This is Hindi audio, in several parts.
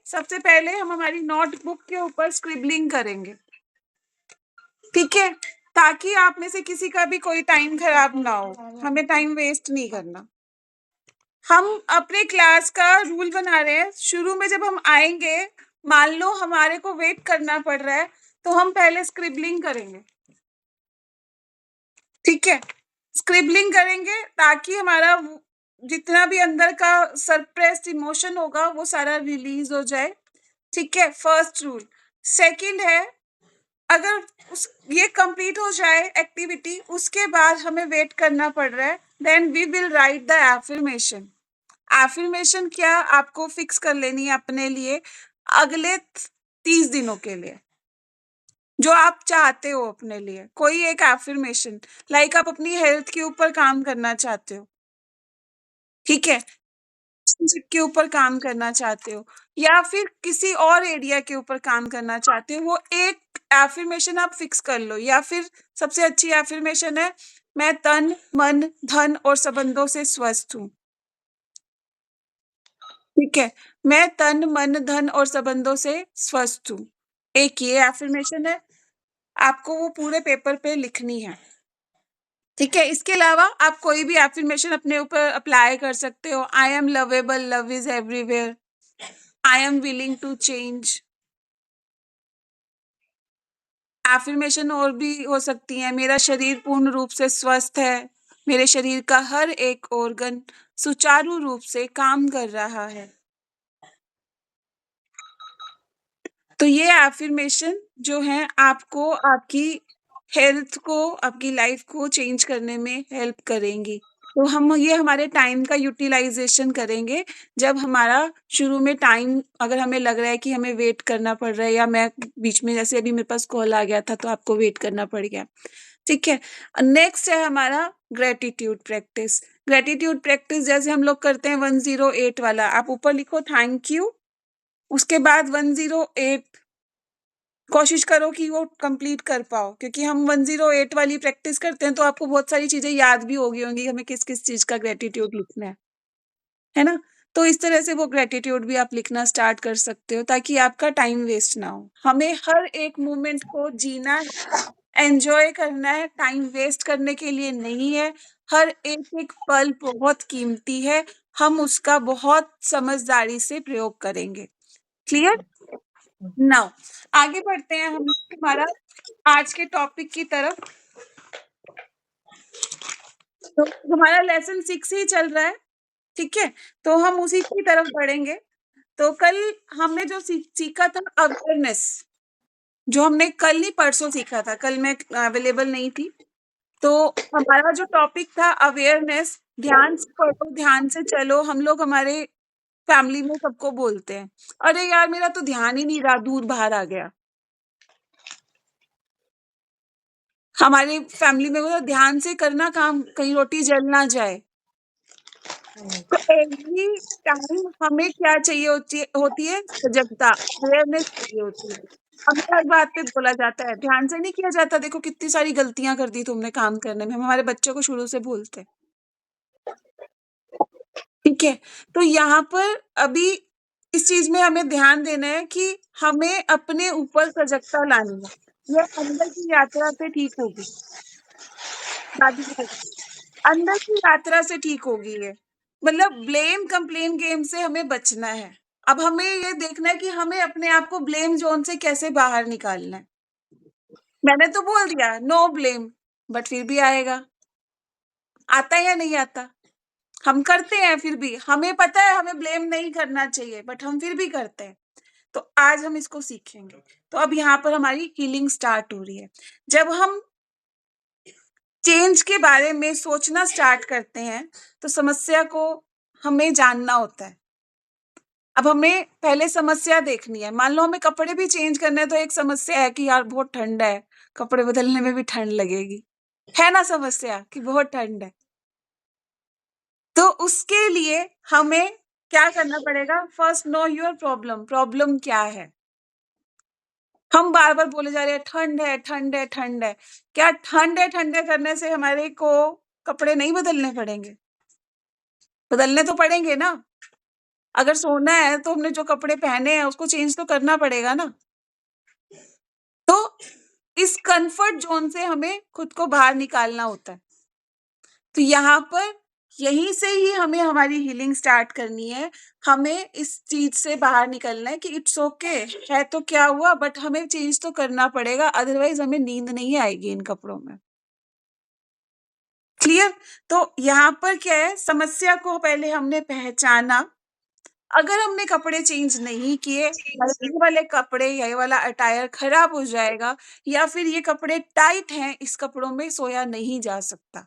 सबसे पहले हम हमारी नोटबुक के ऊपर स्क्रिबलिंग करेंगे, ठीक है, ताकि आप में से किसी का भी कोई टाइम खराब ना हो, हमें टाइम वेस्ट नहीं करना। हम अपने क्लास का रूल बना रहे हैं, शुरू में जब हम आएंगे, मान लो हमारे को वेट करना पड़ रहा है, तो हम पहले स्क्रिबलिंग करेंगे, ठीक है, स्क्रिबलिंग करेंगे ताकि हमारा जितना भी अंदर का सरप्रेस्ड इमोशन होगा वो सारा रिलीज हो जाए, ठीक है, फर्स्ट रूल। सेकंड है, अगर ये कंप्लीट हो जाए एक्टिविटी, उसके बाद हमें वेट करना पड़ रहा है, then we will write the affirmation. Affirmation क्या आपको फिक्स कर लेनी है अपने लिए अगले 30 दिनों के लिए, जो आप चाहते हो अपने लिए, कोई एक एफर्मेशन, लाइक आप अपनी हेल्थ के ऊपर काम करना चाहते हो, ठीक है, के ऊपर काम करना चाहते हो, या फिर किसी और एरिया के ऊपर काम करना चाहते हो, वो एक एफर्मेशन आप फिक्स कर लो। या फिर सबसे अच्छी एफर्मेशन है, मैं तन मन धन और संबंधों से स्वस्थ हूँ, ठीक है, मैं तन मन धन और संबंधों से स्वस्थ हूँ, एक ये एफर्मेशन है, आपको वो पूरे पेपर पे लिखनी है, ठीक है। इसके अलावा आप कोई भी एफर्मेशन अपने ऊपर अप्लाई कर सकते हो, I am lovable, love is everywhere, I am willing to change. Affirmation और भी हो सकती हैं, मेरा शरीर पूर्ण रूप से स्वस्थ है, मेरे शरीर का हर एक ऑर्गन सुचारू रूप से काम कर रहा है। तो ये एफर्मेशन जो है आपको आपकी हेल्थ को, आपकी लाइफ को चेंज करने में हेल्प करेंगी। तो हम ये हमारे टाइम का यूटिलाइजेशन करेंगे, जब हमारा शुरू में टाइम, अगर हमें लग रहा है कि हमें वेट करना पड़ रहा है, या मैं बीच में, जैसे अभी मेरे पास कॉल आ गया था तो आपको वेट करना पड़ गया, ठीक है। नेक्स्ट है हमारा ग्रेटिट्यूड प्रैक्टिस। ग्रेटिट्यूड प्रैक्टिस जैसे हम लोग करते हैं 108 वाला, आप ऊपर लिखो थैंक यू, उसके बाद 108 कोशिश करो कि वो कंप्लीट कर पाओ, क्योंकि हम 108 वाली प्रैक्टिस करते हैं तो आपको बहुत सारी चीजें याद भी होगी होंगी, हमें किस किस चीज का ग्रेटिट्यूड लिखना है ना। तो इस तरह से वो ग्रेटिट्यूड भी आप लिखना स्टार्ट कर सकते हो, ताकि आपका टाइम वेस्ट ना हो। हमें हर एक मोमेंट को जीना है, एंजॉय करना है, टाइम वेस्ट करने के लिए नहीं है। हर एक एक पल बहुत कीमती है, हम उसका बहुत समझदारी से प्रयोग करेंगे। क्लियर? नाउ आगे बढ़ते हैं हम हमारा आज के टॉपिक की तरफ। तो हमारा लेसन 6 ही चल रहा है, ठीक है, तो हम उसी की तरफ बढ़ेंगे। तो कल हमने जो सीखा था अवेयरनेस, जो हमने कल ही परसों सीखा था, कल मैं अवेलेबल नहीं थी, तो हमारा जो टॉपिक था अवेयरनेस, ध्यान से पढ़ो ध्यान से चलो, हम लोग हमारे फैमिली में सबको बोलते हैं, अरे यार मेरा तो ध्यान ही नहीं रहा, दूध बाहर आ गया। हमारी फैमिली में बोला ध्यान से करना काम, कहीं रोटी जल ना जाए। तो एवरी टाइम हमें क्या चाहिए होती है सजगता, अवेयरनेस चाहिए होती है। हमें हर बात पे बोला जाता है, ध्यान से नहीं किया जाता, देखो कितनी सारी गलतियां कर दी तुमने काम करने में, हम हमारे बच्चों को शुरू से बोलते हैं, ठीक है। तो यहाँ पर अभी इस चीज में हमें ध्यान देना है कि हमें अपने ऊपर सजगता लानी है, यह अंदर की यात्रा से ठीक होगी, दादी जी कहती, अंदर की यात्रा से ठीक होगी ये, मतलब ब्लेम कंप्लेन गेम से हमें बचना है। अब हमें ये देखना है कि हमें अपने आप को ब्लेम जोन से कैसे बाहर निकालना है। मैंने तो बोल दिया नो ब्लेम, बट फिर भी आएगा, आता है या नहीं आता, हम करते हैं, फिर भी हमें पता है हमें ब्लेम नहीं करना चाहिए, बट हम फिर भी करते हैं। तो आज हम इसको सीखेंगे। तो अब यहाँ पर हमारी हीलिंग स्टार्ट हो रही है। जब हम चेंज के बारे में सोचना स्टार्ट करते हैं, तो समस्या को हमें जानना होता है। अब हमें पहले समस्या देखनी है, मान लो हमें कपड़े भी चेंज करने हैं, तो एक समस्या है कि यार बहुत ठंड है, कपड़े बदलने में भी ठंड लगेगी, है ना समस्या कि बहुत ठंड है। तो उसके लिए हमें क्या करना पड़ेगा, first know your problem, problem क्या है। हम बार बार बोले जा रहे हैं ठंड है ठंड है ठंड है, क्या ठंड है करने से हमारे को कपड़े नहीं बदलने पड़ेंगे, बदलने तो पड़ेंगे ना। अगर सोना है तो हमने जो कपड़े पहने हैं उसको चेंज तो करना पड़ेगा ना। तो इस कंफर्ट ज़ोन से हमें खुद को बाहर निकालना होता है। तो यहाँ पर यहीं से ही हमें हमारी हीलिंग स्टार्ट करनी है। हमें इस चीज़ से बाहर निकलना है कि इट्स ओके है तो क्या हुआ, बट हमें चेंज तो करना पड़ेगा, अदरवाइज़ हमें नींद नहीं आएगी इन कपड़ों में। क्लियर? तो यहाँ पर क्या है, समस्या को पहले हमने पहचाना। अगर हमने कपड़े चेंज नहीं किए, हमारे ये वाले कपड़े, ये वाला अटायर खराब हो जाएगा, या फिर ये कपड़े टाइट हैं, इस कपड़ों में सोया नहीं जा सकता।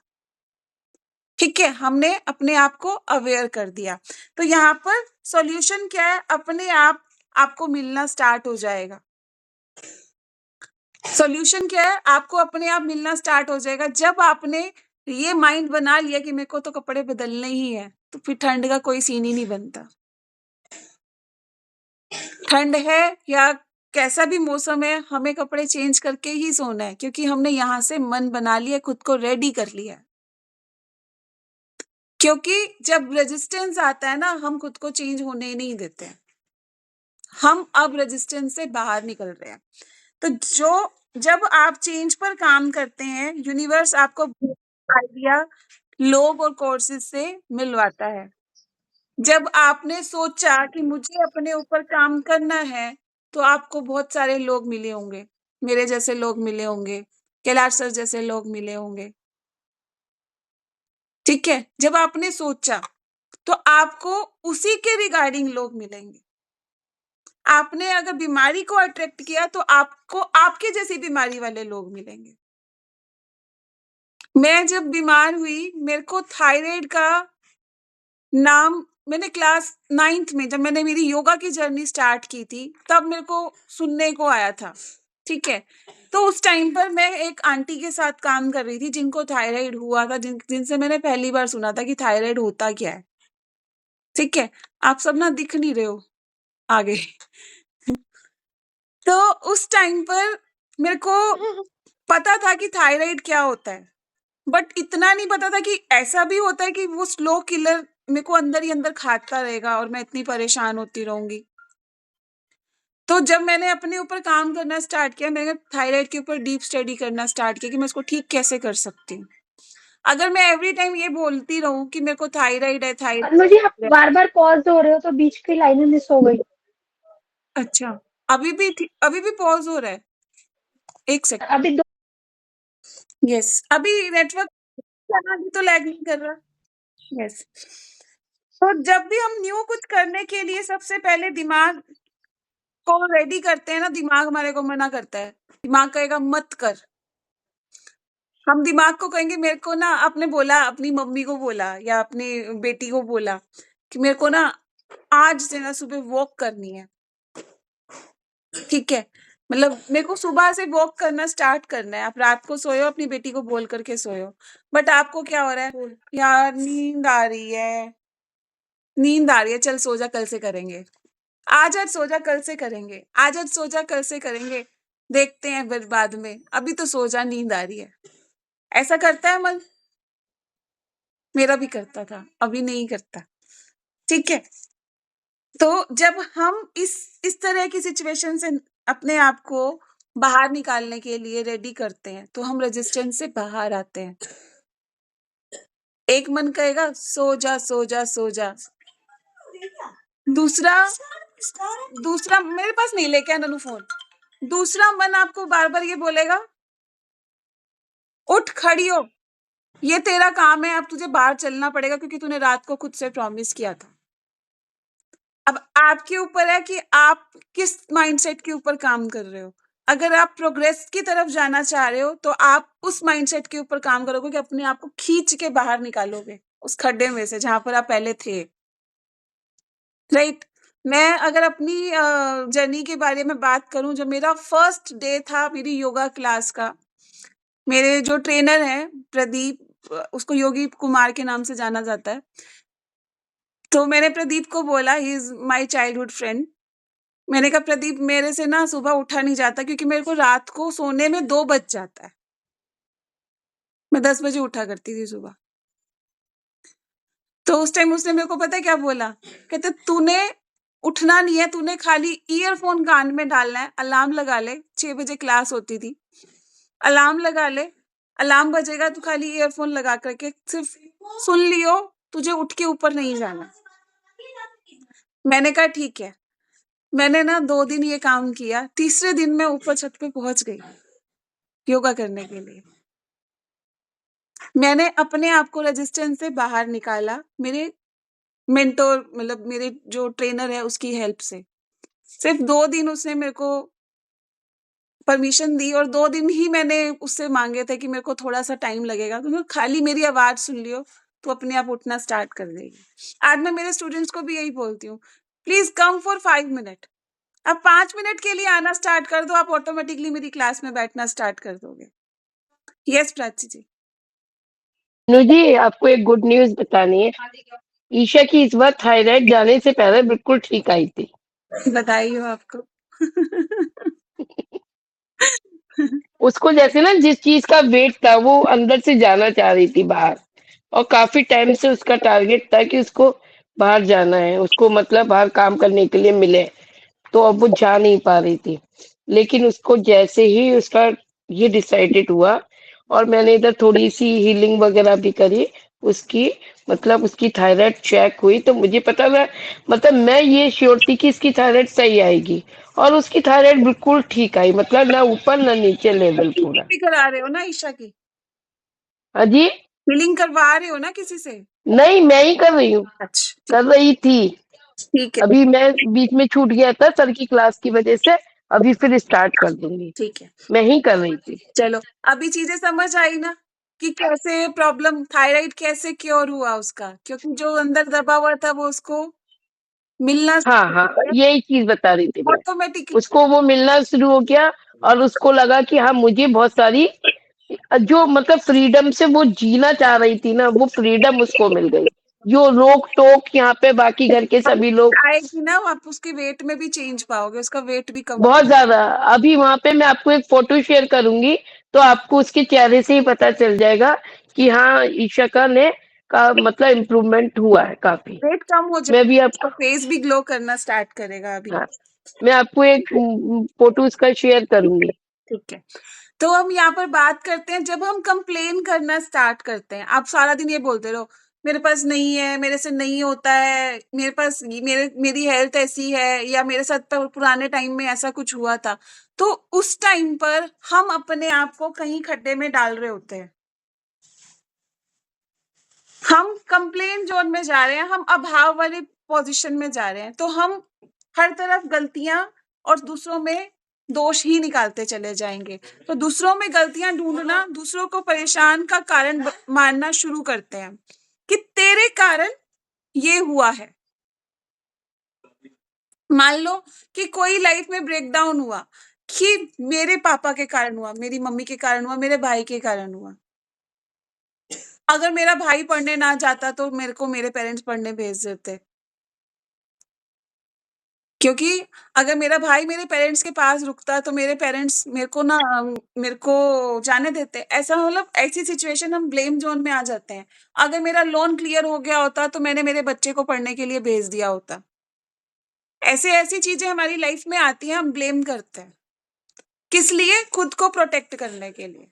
ठीक है? हमने अपने आप को अवेयर कर दिया। तो यहाँ पर सॉल्यूशन क्या है? अपने आप आपको मिलना स्टार्ट हो जाएगा। सॉल्यूशन क्या है? आपको अपने आप मिलना स्टार्ट हो जाएगा जब आपने ये माइंड बना लिया कि मेरे को तो कपड़े बदलने ही हैं, तो फिर ठंड का कोई सीन ही नहीं बनता। ठंड है या कैसा भी मौसम है, हमें कपड़े चेंज करके ही सोना है, क्योंकि हमने यहाँ से मन बना लिया, खुद को रेडी कर लिया है। क्योंकि जब रेजिस्टेंस आता है ना, हम खुद को चेंज होने ही नहीं देते हैं। हम अब रेजिस्टेंस से बाहर निकल रहे हैं। तो जब आप चेंज पर काम करते हैं, यूनिवर्स आपको आइडिया, लोग और कोर्सेज से मिलवाता है। जब आपने सोचा कि मुझे अपने ऊपर काम करना है, तो आपको बहुत सारे लोग मिले होंगे। मेरे जैसे लोग मिले होंगे, कैलाश सर जैसे लोग मिले होंगे। ठीक है? जब आपने सोचा, तो आपको उसी के रिगार्डिंग लोग मिलेंगे। आपने अगर बीमारी को अट्रैक्ट किया, तो आपको आपके जैसी बीमारी वाले लोग मिलेंगे। मैं जब बीमार हुई, मेरे को थायराइड का नाम मैंने क्लास 9th में, जब मैंने मेरी योगा की जर्नी स्टार्ट की थी, तब मेरे को सुनने को आया था। ठीक है? तो उस टाइम पर मैं एक आंटी के साथ काम कर रही थी, जिनको थायराइड हुआ था, जिनसे मैंने पहली बार सुना था कि थायराइड होता क्या है। ठीक है? आप सब ना दिख नहीं रहे हो आगे। तो उस टाइम पर मेरे को पता था कि थायराइड क्या होता है, बट इतना नहीं पता था कि ऐसा भी होता है कि वो स्लो किलर मेरे को अंदर ही अंदर खाता रहेगा और मैं इतनी परेशान होती रहूंगी। तो जब मैंने अपने ऊपर काम करना स्टार्ट किया, मैंने थायराइड के ऊपर डीप स्टडी करना स्टार्ट किया कि मैं इसको ठीक कैसे कर सकती हूँ। अगर मैं एवरी टाइम ये बोलती रहूं कि मेरे को थायराइड है, अनुजी, आप थायराइड। बार-बार पॉज़ हो रहे हो तो बीच की लाइनें मिस हो गई। अच्छा, अभी भी पॉज हो रहा है? एक सेकंड। अभी 2 यस, अभी नेटवर्क अभी तो लैग नहीं कर रहा। यस। तो जब भी हम न्यू कुछ करने के लिए सबसे पहले दिमाग को रेडी करते हैं ना, दिमाग हमारे को मना करता है। दिमाग कहेगा मत कर। हम दिमाग को कहेंगे, मेरे को ना, आपने बोला अपनी मम्मी को बोला या अपनी बेटी को बोला कि मेरे को ना आज से ना सुबह वॉक करनी है। ठीक है? मतलब मेरे को सुबह से वॉक करना स्टार्ट करना है। आप रात को सोए हो, अपनी बेटी को बोल करके सोए हो, बट आपको क्या हो रहा है, यार नींद आ रही है, चल सो जा, कल से करेंगे। आज सो जा, कल से करेंगे। आज सो जा, कल से करेंगे। देखते हैं फिर बाद में, अभी तो सो जा, नींद आ रही है। ऐसा करता है मन। मेरा भी करता था, अभी नहीं करता। ठीक है? तो जब हम इस तरह की सिचुएशन से अपने आप को बाहर निकालने के लिए रेडी करते हैं, तो हम रेजिस्टेंस से बाहर आते हैं। एक मन कहेगा सो जा, सो जा, सो जा। दूसरा दूसरा मेरे पास नहीं, लेके आ ननू फोन। दूसरा मन आपको बार-बार ये बोलेगा, उठ खड़ी हो, ये तेरा काम है, अब तुझे बाहर चलना पड़ेगा क्योंकि तूने रात को खुद से प्रॉमिस किया था। अब आपके ऊपर है कि आप किस माइंडसेट के ऊपर काम कर रहे हो। अगर आप प्रोग्रेस की तरफ जाना चाह रहे हो, तो आप उस माइंडसेट के ऊपर काम करोगे कि अपने आप को खींच के बाहर निकालोगे, उस खड्डे में से जहाँ पर आप पहले थे। राइट? मैं अगर अपनी जर्नी के बारे में बात करूँ, जो मेरा फर्स्ट डे था मेरी योगा क्लास का, मेरे जो ट्रेनर हैं प्रदीप, उसको योगी कुमार के नाम से जाना जाता है। तो मैंने प्रदीप को बोला, he is my childhood friend. मैंने कहा, प्रदीप मेरे से ना सुबह उठा नहीं जाता क्योंकि मेरे को रात को सोने में 2 बज जाता है। मैं 10 बजे उठा करती थी सुबह। तो उस टाइम उसने मेरे को पता है क्या बोला? कहते तूने उठना नहीं है, तूने खाली ईयरफ़ोन कान में डालना है, अलार्म लगा ले, 6 बजे क्लास होती थी। अलार्म लगा ले, अलार्म बजेगा तू खाली ईयरफ़ोन लगा कर के सिर्फ़ सुन लियो, तुझे उठ के ऊपर नहीं जाना। मैंने कहा ठीक है। मैंने ना 2 दिन ये काम किया, तीसरे दिन मैं ऊपर छत पे पहुँच गई, योगा करने के लिए। मैंने अपने आप को रेज़िस्टेंस से बाहर निकाला, मेरे मेंटर मतलब मेरे जो ट्रेनर है उसकी हेल्प से। सिर्फ़ 2 दिन उसने मेरे को परमिशन दी और 2 दिन ही मैंने उससे माँगे थे कि मेरे को थोड़ा-सा टाइम लगेगा, तो खाली मेरी आवाज़ सुन लियो, तो अपने आप उठना स्टार्ट कर देगी। आज मैं मेरे स्टूडेंट्स को भी यही बोलती हूँ, प्लीज़ कम फॉर 5 मिनट। आप 5 मिनट के लिए आना स्टार्ट कर दो, आप ऑटोमैटिकली मेरी क्लास में बैठना स्टार्ट कर दोगे। यस प्राची जी। नु जी, आपको एक गुड न्यूज़ बतानी है। ईशा की इस बार थायराइड जाने से पहले बिल्कुल ठीक आई थी। बधाई हो आपको। उसको जैसे ना जिस चीज़ का वेट था वो अंदर से जाना चाह रही थी बाहर और काफ़ी टाइम से उसका टारगेट था कि उसको बाहर जाना है, उसको मतलब बाहर काम करने के लिए मिले। तो अब वो जा नहीं पा रही थी। लेकिन उसको जैसे ही उसका ये डिसाइडेड हुआ और मैंने इधर थोड़ी-सी हीलिंग वगैरह भी करी उसकी, मतलब उसकी थायराइड चेक हुई तो मुझे पता लगा, मतलब मैं ये श्योर थी कि इसकी थायराइड सही आएगी और उसकी थायराइड बिल्कुल ठीक आई, मतलब ना ऊपर ना नीचे लेवल हीलिंग पूरा। भी करा रहे हो ना ईशा की? हाँ जी? हीलिंग करवा रहे हो ना किसी से? नहीं, मैं ही कर रही हूँ, अच्छा, कर रही थी। ठीक है, अभी मैं बीच में छूट गया था सर की क्लास की वजह से, अभी फिर स्टार्ट कर दूँगी। ठीक है। मैं ही कर रही थी। चलो, अभी चीज़ें समझ आई ना कि कैसे प्रॉब्लम थायराइड कैसे क्योर हुआ उसका? क्योंकि जो अंदर दबा हुआ था वो उसको मिलना हाँ, शुरू हाँ, हो गया, यही चीज़ बता रही थी मैं। ऑटोमेटिकली उसको वो मिलना शुरू हो गया और उसको लगा कि हाँ, मुझे बहुत सारी जो मतलब फ्रीडम से वो जीना चाह रही थी ना, वो फ्रीडम उसको मिल गई। जो रोक-टोक यहाँ पे बाकी घर के सभी लोग आएगी ना, आप उसके वेट में भी चेंज पाओगे, उसका वेट भी कम बहुत ज़्यादा, अभी वहाँ पे मैं आपको एक फ़ोटो शेयर करूँगी, तो आपको उसके चेहरे से ही पता चल जाएगा कि हाँ, इशिका ने का मतलब इम्प्रूवमेंट हुआ है काफ़ी। वेट कम हो मैं भी जाएगा, आप उसका फेस भी ग्लो करना स्टार्ट करेगा अभी। हाँ, मैं आपको एक फ़ोटो उसका शेयर करूँगी। ठीक है। तो हम यहाँ पर बात करते हैं जब हम कंप्लेन करना स्टार्ट करते हैं, आप सारा दिन ये बोलते रहो, मेरे पास नहीं है, मेरे से नहीं होता है, मेरे पास मेरी हेल्थ ऐसी है या मेरे साथ पुराने टाइम में ऐसा कुछ हुआ था। तो उस टाइम पर हम अपने आप को कहीं खड्डे में डाल रहे होते हैं। हम कंप्लेन ज़ोन में जा रहे हैं, हम अभाव वाली पोज़ीशन में जा रहे हैं, तो हम हर तरफ गलतियाँ और दूसरों में दोष ही निकालते चले जाएँगे। तो दूसरों में गलतियाँ ढूँढना, दूसरों को परेशान का कारण मानना शुरू करते हैं, कि तेरे कारण ये हुआ है। मान लो कि कोई लाइफ़ में ब्रेकडाउन हुआ, कि मेरे पापा के कारण हुआ, मेरी मम्मी के कारण हुआ, मेरे भाई के कारण हुआ। अगर मेरा भाई पढ़ने ना जाता तो मेरे को मेरे पेरेंट्स पढ़ने भेज देते। क्योंकि अगर मेरा भाई मेरे पेरेंट्स के पास रुकता तो मेरे पेरेंट्स मेरे को जाने देते। ऐसा मतलब ऐसी सिचुएशन हम ब्लेम ज़ोन में आ जाते हैं। अगर मेरा लोन क्लियर हो गया होता तो मैंने मेरे बच्चे को पढ़ने के लिए भेज दिया होता। ऐसी-ऐसी चीज़ें हमारी लाइफ में आती हैं, हम ब्लेम करते हैं। किस लिए? खुद को प्रोटेक्ट करने के लिए।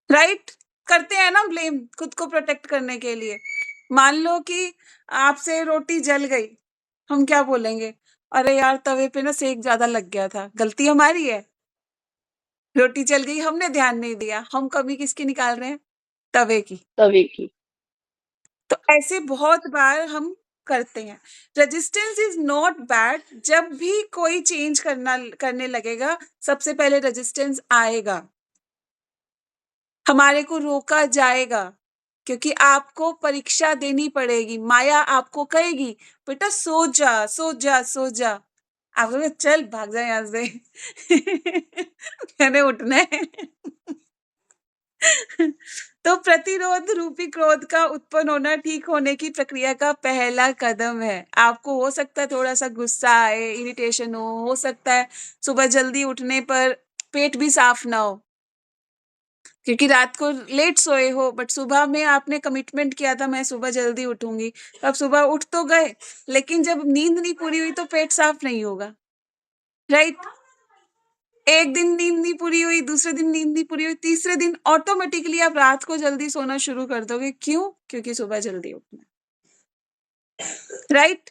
राइट? करते हैं ना ब्लेम खुद को प्रोटेक्ट करने के लिए। मान लो कि आपसे रोटी जल गई, हम क्या बोलेंगे? अरे यार तवे पे ना सेक ज़्यादा लग गया था, गलती हमारी है। रोटी जल गई हमने ध्यान नहीं दिया, हम कमी किसकी निकाल रहे हैं? तवे की। तवे की। तो ऐसे बहुत बार हम करते हैं। रेजिस्टेंस इज़ नॉट बैड, जब भी कोई चेंज करने लगेगा, सबसे पहले रेजिस्टेंस आएगा। हमारे को रोका जाएगा, क्योंकि आपको परीक्षा देनी पड़ेगी। माया आपको कहेगी, "बेटा सो जा, सो जा, सो जा।" आप कहोगे, "चल भाग जा यहाँ से।" मैंने उठना है। तो प्रतिरोध रूपी क्रोध का उत्पन्न होना ठीक होने की प्रक्रिया का पहला कदम है। आपको हो सकता है थोड़ा-सा गुस्सा आए, इरिटेशन हो सकता है सुबह जल्दी उठने पर पेट भी साफ ना हो। क्योंकि रात को लेट सोए हो, बट सुबह में आपने कमिटमेंट किया था मैं सुबह जल्दी उठूंगी, तो अब सुबह उठ तो गए, लेकिन जब नींद नहीं पूरी हुई तो पेट साफ नहीं होगा, राइट? एक दिन नींद नहीं पूरी हुई, दूसरे दिन नींद नहीं पूरी हुई, तीसरे दिन ऑटोमेटिकली आप रात को जल्दी सोना शुरू कर दोगे। क्यों? क्योंकि सुबह जल्दी उठना है, राइट?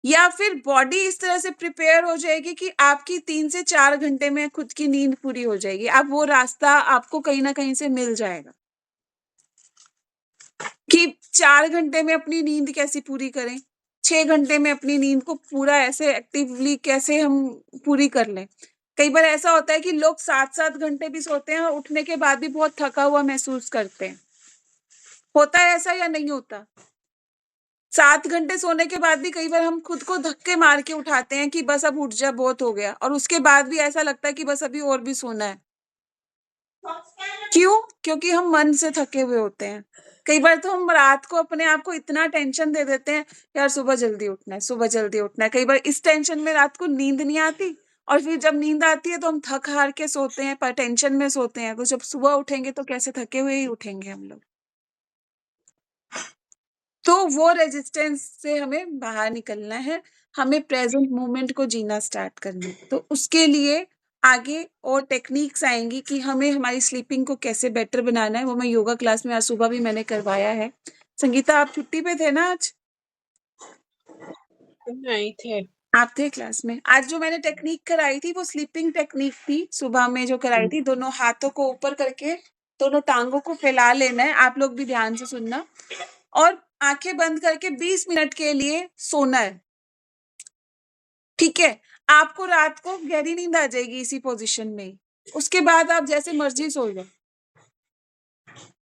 या फिर बॉडी इस तरह से प्रिपेयर हो जाएगी कि आपकी 3 से 4 घंटे में खुद की नींद पूरी हो जाएगी। अब वो रास्ता आपको कहीं ना कहीं से मिल जाएगा कि 4 घंटे में अपनी नींद कैसे पूरी करें, 6 घंटे में अपनी नींद को पूरा ऐसे एक्टिवली कैसे हम पूरी कर लें। कई बार ऐसा होता है कि लोग 7-7 घंटे भी सोते हैं और उठने के बाद भी बहुत थका हुआ महसूस करते हैं। होता है ऐसा या नहीं होता? 7 घंटे सोने के बाद भी कई बार हम खुद को धक्के मार के उठाते हैं कि बस अब उठ जा, बहुत हो गया, और उसके बाद भी ऐसा लगता है कि बस अभी और भी सोना है। क्यों? क्योंकि हम मन से थके हुए होते हैं। कई बार तो हम रात को अपने आप को इतना टेंशन दे देते हैं, यार सुबह जल्दी उठना है, सुबह जल्दी उठना है। कई बार इस टेंशन में रात को नींद नहीं आती, और फिर जब नींद आती है तो हम थक हार के सोते हैं, पर टेंशन में सोते हैं, तो जब सुबह उठेंगे तो कैसे थके हुए ही उठेंगे हम लोग। तो वो रेजिस्टेंस से हमें बाहर निकलना है, हमें प्रेजेंट मोमेंट को जीना स्टार्ट करना है। तो उसके लिए आगे और टेक्निक्स आएंगी कि हमें हमारी स्लीपिंग को कैसे बेटर बनाना है। वो मैं योगा क्लास में आज सुबह भी मैंने करवाया है। संगीता, आप छुट्टी पे थे ना आज? नहीं थे। आप थे क्लास में। आज जो मैंने टेक्निक कराई थी वो स्लीपिंग टेक्निक थी। सुबह में जो कराई थी, दोनों हाथों को ऊपर करके दोनों टांगों को फैला लेना है। आप लोग भी ध्यान से सुनना, और आंखें बंद करके 20 मिनट के लिए सोना है, ठीक है? आपको रात को गहरी नींद आ जाएगी इसी पोजीशन में ही। उसके बाद आप जैसे मर्जी सो जाओ,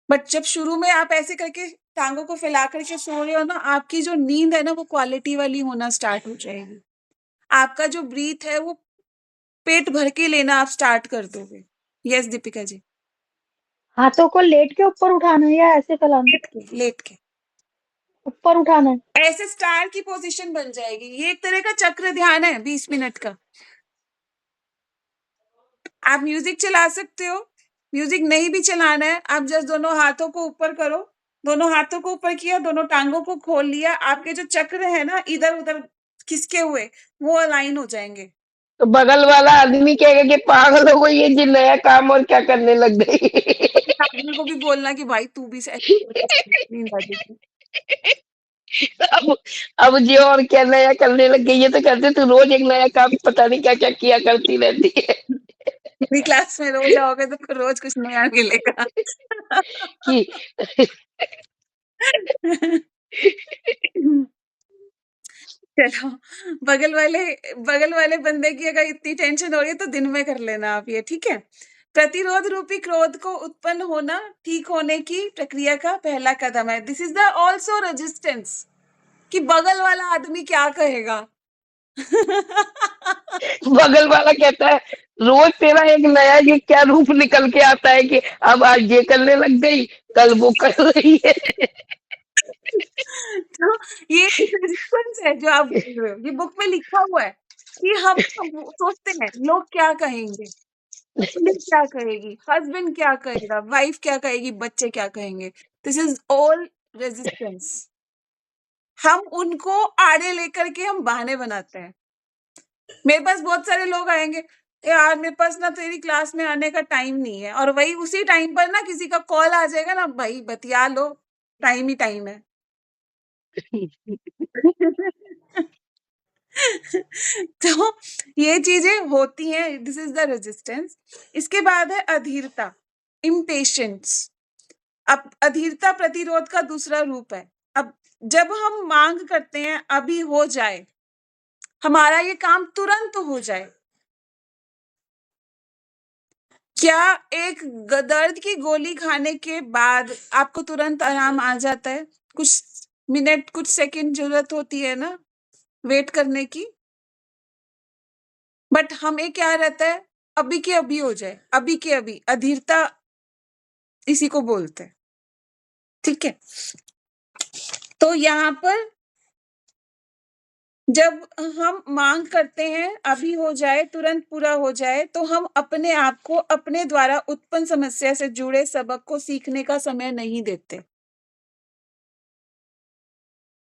बट जब शुरू में आप ऐसे करके टांगों को फैला करके सो रहे हो ना, आपकी जो नींद है ना वो क्वालिटी वाली होना स्टार्ट हो जाएगी। आपका जो ब्रीथ है वो पेट भर के लेना आप स्टार्ट कर दोगे। यस दीपिका जी? हाथों को लेट के ऊपर उठाना है या ऐसे फैलाना? लेट के ऊपर उठाना है। ऐसे स्टार की पोजीशन बन जाएगी। ये एक तरह का चक्र ध्यान है 20 मिनट का। आप म्यूजिक चला सकते हो, म्यूजिक नहीं भी चलाना है, आप जस्ट दोनों हाथों को ऊपर करो, दोनों हाथों को ऊपर किया, दोनों टांगों को खोल लिया, आपके जो चक्र है ना इधर उधर खिसके हुए, वो अलाइन हो जाएंगे। तो बगल वाला आदमी कहेगा कि पागल हो गई, ये नया काम और क्या करने लग गई। आदमी को भी बोलना कि भाई तू भी नींद आ जाएगी। अब अब जी और क्या नया करने लग गई, ये तो कहते तू रोज एक नया काम पता नहीं क्या क्या किया करती रहती है। मेरी क्लास में रोज आओगे तो रोज कुछ नया मिलेगा। कि चलो, बगल वाले बंदे की अगर इतनी टेंशन हो रही है तो दिन में कर लेना आप ये, ठीक है? प्रतिरोध रूपी क्रोध को उत्पन्न होना ठीक होने की प्रक्रिया का पहला कदम है। This is the also resistance, कि बगल वाला आदमी क्या कहेगा। बगल वाला कहता है रोज तेरा एक नया ये क्या रूप निकल के आता है कि अब आज ये करने लग गई, कल वो कर रही है। तो ये रेजिस्टेंस है जो आप बोल रहे हो, ये बुक में लिखा हुआ है कि हम सोचते हैं लोग क्या कहेंगे, पुलिस क्या कहेगी, हस्बैंड क्या कहेगा, वाइफ क्या कहेगी, बच्चे क्या कहेंगे। This is all resistance. हम उनको आड़े लेकर के हम बहाने बनाते हैं। मेरे पास बहुत सारे लोग आएंगे, यार मेरे पास ना तेरी क्लास में आने का टाइम नहीं है, और वही उसी टाइम पर ना किसी का कॉल आ जाएगा ना, भाई बतिया लो, टाइम ही टाइम है। तो ये चीजें होती हैं, दिस इज द रेजिस्टेंस। इसके बाद है अधीरता, इम्पेशेंस। अब अधीरता प्रतिरोध का दूसरा रूप है। अब जब हम मांग करते हैं अभी हो जाए, हमारा ये काम तुरंत हो जाए, क्या एक दर्द की गोली खाने के बाद आपको तुरंत आराम आ जाता है? कुछ मिनट, कुछ सेकंड जरूरत होती है ना वेट करने की, बट हमें क्या रहता है, अभी के अभी हो जाए, अभी के अभी। अधीरता इसी को बोलते हैं, ठीक है? तो यहाँ पर जब हम मांग करते हैं अभी हो जाए, तुरंत पूरा हो जाए, तो हम अपने आप को अपने द्वारा उत्पन्न समस्या से जुड़े सबक को सीखने का समय नहीं देते।